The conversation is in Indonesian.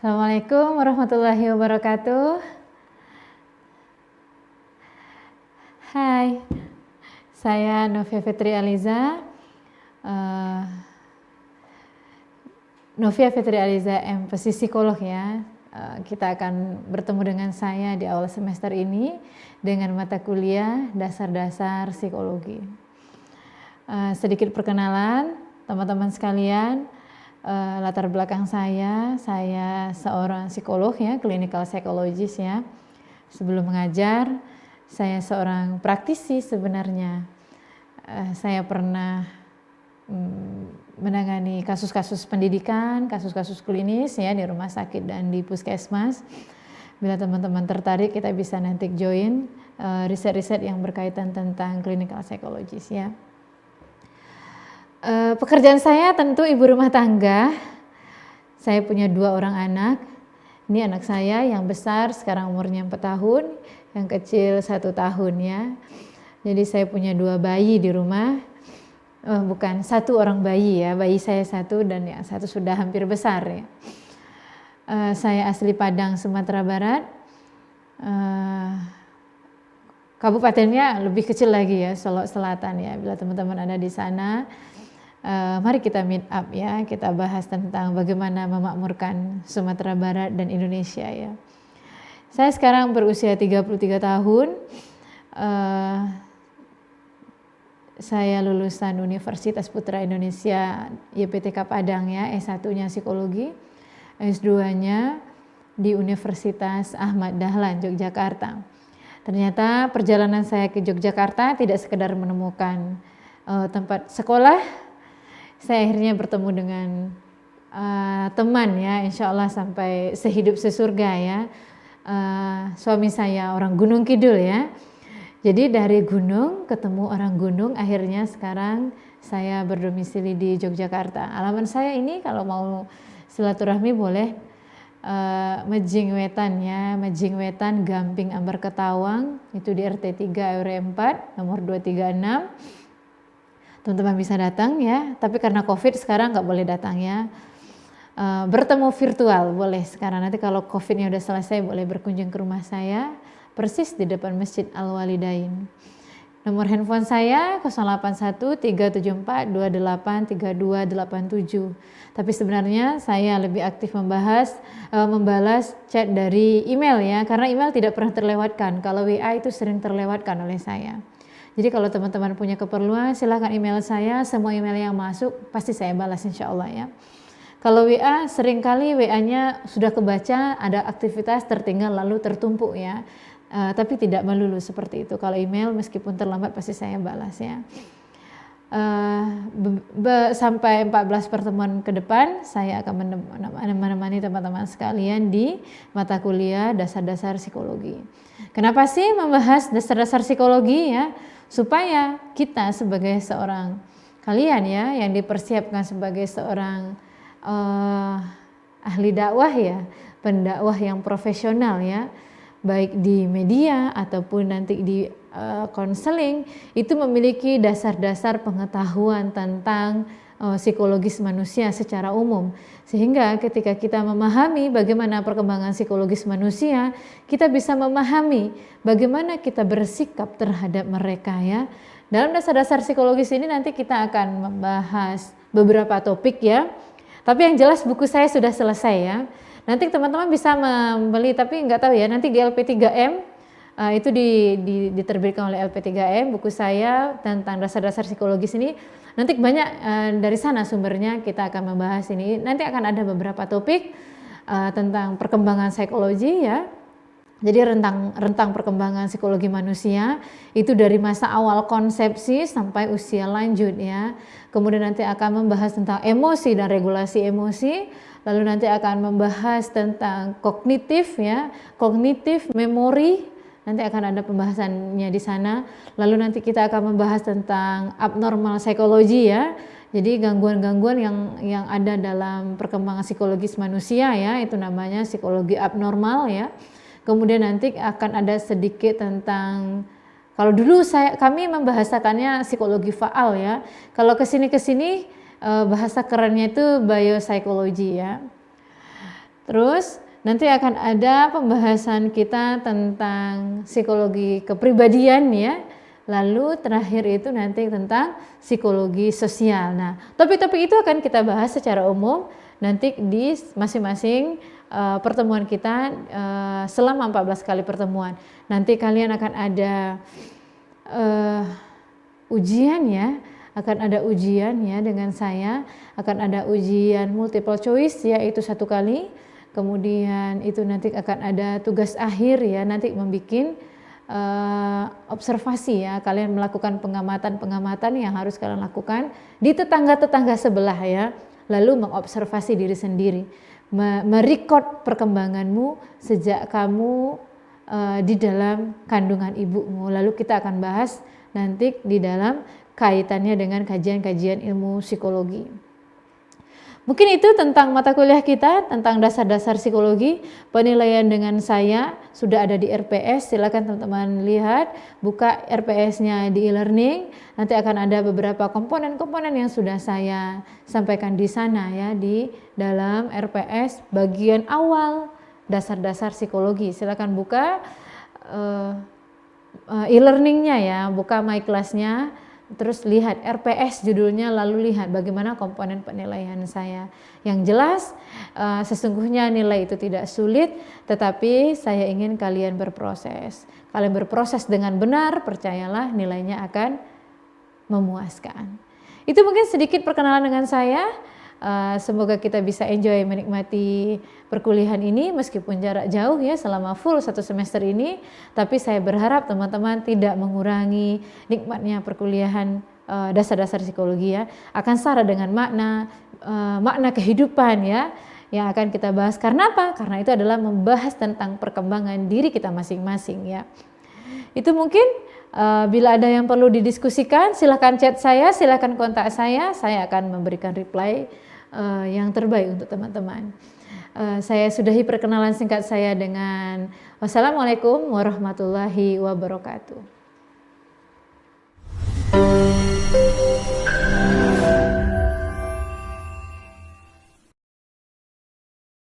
Assalamualaikum warahmatullahi wabarakatuh. Hai, saya Novia Fitri Aliza. Novia Fitri Aliza MPhil Psikolog ya. Kita akan bertemu dengan saya di awal semester ini dengan mata kuliah dasar-dasar psikologi. Sedikit perkenalan teman-teman sekalian. Latar belakang saya seorang psikolog ya, clinical psychologist ya. Sebelum mengajar, saya seorang praktisi sebenarnya. Saya pernah menangani kasus-kasus pendidikan, kasus-kasus klinis ya di rumah sakit dan di puskesmas. Bila teman-teman tertarik, kita bisa nanti join riset-riset yang berkaitan tentang clinical psychologist ya. Pekerjaan saya tentu ibu rumah tangga. Saya punya 2 orang anak. Ini anak saya yang besar sekarang umurnya 4 tahun, yang kecil 1 tahun ya. Jadi saya punya 2 bayi di rumah. Bukan 1 orang bayi ya, bayi saya 1 dan yang 1 sudah hampir besar ya. Saya asli Padang, Sumatera Barat. Kabupatennya lebih kecil lagi ya, Solok Selatan ya. Bila teman-teman ada di sana, mari kita meet up ya, kita bahas tentang bagaimana memakmurkan Sumatera Barat dan Indonesia ya. Saya sekarang berusia 33 tahun. Saya lulusan Universitas Putra Indonesia YPTK Padang ya, S1-nya psikologi, S2-nya di Universitas Ahmad Dahlan Yogyakarta. Ternyata perjalanan saya ke Yogyakarta tidak sekedar menemukan tempat sekolah. Saya akhirnya bertemu dengan teman ya, insya Allah sampai sehidup sesurga ya. Suami saya orang Gunung Kidul ya. Jadi dari gunung ketemu orang gunung, akhirnya sekarang saya berdomisili di Yogyakarta. Alamat saya ini kalau mau silaturahmi boleh Mejing Wetan ya, Mejing Wetan Gamping Ambar Ketawang, itu di RT 3 RW 4 nomor 236. Teman-teman bisa datang ya, tapi karena COVID sekarang nggak boleh datang ya. Bertemu virtual boleh sekarang, nanti kalau COVID-nya udah selesai boleh berkunjung ke rumah saya, persis di depan Masjid Al-Walidain. Nomor handphone saya 081374283287. Tapi sebenarnya saya lebih aktif membalas chat dari email ya, karena email tidak pernah terlewatkan. Kalau WA itu sering terlewatkan oleh saya. Jadi kalau teman-teman punya keperluan, silahkan email saya. Semua email yang masuk pasti saya balas insya Allah ya. Kalau WA seringkali WA-nya sudah kebaca, ada aktivitas tertinggal lalu tertumpuk ya. Tapi tidak melulu seperti itu. Kalau email meskipun terlambat pasti saya balas ya. Sampai 14 pertemuan ke depan saya akan menemani teman-teman sekalian di mata kuliah dasar-dasar psikologi. Kenapa sih membahas dasar-dasar psikologi ya? Supaya kita sebagai seorang kalian ya yang dipersiapkan sebagai seorang ahli dakwah ya, pendakwah yang profesional ya, baik di media ataupun nanti di konseling, itu memiliki dasar-dasar pengetahuan tentang psikologis manusia secara umum, sehingga ketika kita memahami bagaimana perkembangan psikologis manusia, kita bisa memahami bagaimana kita bersikap terhadap mereka ya. Dalam dasar-dasar psikologis ini nanti kita akan membahas beberapa topik ya, tapi yang jelas buku saya sudah selesai ya. Nanti teman-teman bisa membeli, tapi nggak tahu ya, nanti di LP3M itu diterbitkan oleh LP3M buku saya tentang dasar-dasar psikologis ini. Nanti banyak dari sana sumbernya, kita akan membahas ini. Nanti akan ada beberapa topik tentang perkembangan psikologi ya. Jadi rentang perkembangan psikologi manusia itu dari masa awal konsepsi sampai usia lanjut ya. Kemudian nanti akan membahas tentang emosi dan regulasi emosi. Lalu nanti akan membahas tentang kognitif ya, kognitif memori. Nanti akan ada pembahasannya di sana. Lalu nanti kita akan membahas tentang abnormal psikologi ya. Jadi gangguan-gangguan yang ada dalam perkembangan psikologis manusia ya, itu namanya psikologi abnormal ya. Kemudian nanti akan ada sedikit tentang, kalau dulu kami membahasakannya psikologi faal ya. Kalau kesini bahasa kerennya itu biopsikologi ya. Terus nanti akan ada pembahasan kita tentang psikologi kepribadian ya. Lalu terakhir itu nanti tentang psikologi sosial. Nah, topik-topik itu akan kita bahas secara umum nanti di masing-masing pertemuan kita selama 14 kali pertemuan. Nanti kalian akan ada ujian ya, akan ada ujian ya dengan saya, akan ada ujian multiple choice ya, itu 1 kali. Kemudian itu nanti akan ada tugas akhir ya, nanti membuat observasi ya, kalian melakukan pengamatan yang harus kalian lakukan di tetangga-tetangga sebelah ya, lalu mengobservasi diri sendiri, merekod perkembanganmu sejak kamu di dalam kandungan ibumu. Lalu kita akan bahas nanti di dalam kaitannya dengan kajian-kajian ilmu psikologi. Mungkin itu tentang mata kuliah kita, tentang dasar-dasar psikologi. Penilaian dengan saya sudah ada di RPS, silakan teman-teman lihat, buka RPS-nya di e-learning. Nanti akan ada beberapa komponen-komponen yang sudah saya sampaikan di sana ya, di dalam RPS bagian awal dasar-dasar psikologi. Silakan buka e-learningnya ya, buka my class-nya. Terus lihat RPS judulnya, lalu lihat bagaimana komponen penilaian saya. Yang jelas sesungguhnya nilai itu tidak sulit, tetapi saya ingin kalian berproses. Kalian berproses dengan benar, percayalah nilainya akan memuaskan. Itu mungkin sedikit perkenalan dengan saya. Semoga kita bisa enjoy menikmati perkuliahan ini meskipun jarak jauh ya selama full 1 semester ini, tapi saya berharap teman-teman tidak mengurangi nikmatnya perkuliahan dasar-dasar psikologi ya, akan syarat dengan makna kehidupan ya yang akan kita bahas. Karena apa? Karena itu adalah membahas tentang perkembangan diri kita masing-masing ya. Itu mungkin bila ada yang perlu didiskusikan silahkan chat saya, silahkan kontak saya akan memberikan reply yang terbaik untuk teman-teman. Saya sudahi perkenalan singkat saya dengan wassalamualaikum warahmatullahi wabarakatuh.